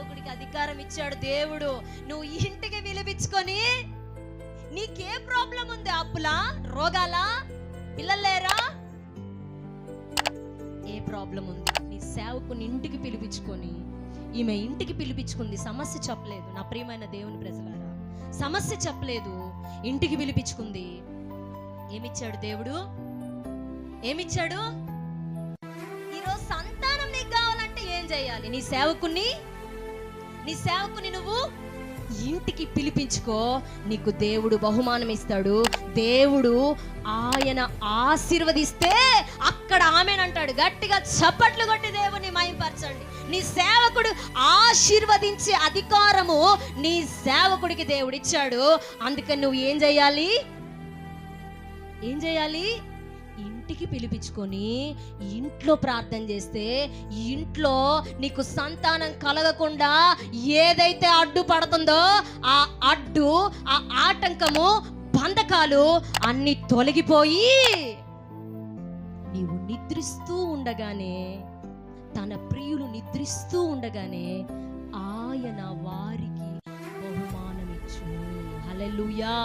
సేవకుడికి అధికారం ఇచ్చాడు దేవుడు. నువ్వు ఇంటికి పిలిపించుకొని, నీకే ప్రాబ్లం ఉంది? అప్పులా, రోగాలా, పిల్లలేరా, ఏ ప్రాబ్లం ఉంది? నీ సేవకుని ఇంటికి పిలిపించుకొని, ఈమె ఇంటికి పిలిపించుకుంది, సమస్య చెప్పలేదు. నా ప్రియమైన దేవుని ప్రజలారా, సమస్య చెప్పలేదు, ఇంటికి పిలిపించుకుంది. ఏమిచ్చాడు దేవుడు? ఏమిచ్చాడు? ఈరోజు సంతానం నీకు కావాలంటే ఏం చేయాలి? నీ సేవకుని నువ్వు ఇంటికి పిలిపించుకో, నీకు దేవుడు బహుమానం ఇస్తాడు. దేవుడు ఆయన ఆశీర్వదిస్తే అక్కడ ఆమేనంటాడు. గట్టిగా చప్పట్లు కొట్టి దేవుని మహిమపరచండి. నీ సేవకుడు ఆశీర్వదించే అధికారము నీ సేవకుడికి దేవుడు ఇచ్చాడు. అందుకని నువ్వు ఏం చేయాలి? ఇంటికి పిలిపించుకొని ఇంట్లో ప్రార్థన చేస్తే, ఇంట్లో నీకు సంతానం కలగకుండా ఏదైతే అడ్డుపడుతుందో ఆ అడ్డు, ఆ ఆటంకము, బంధకాలు అన్ని తొలగిపోయి నీవు నిద్రిస్తూ ఉండగానే, తన ప్రియులు నిద్రిస్తూ ఉండగానే ఆయన వారికి బహుమానం ఇచ్చును. హల్లెలూయా.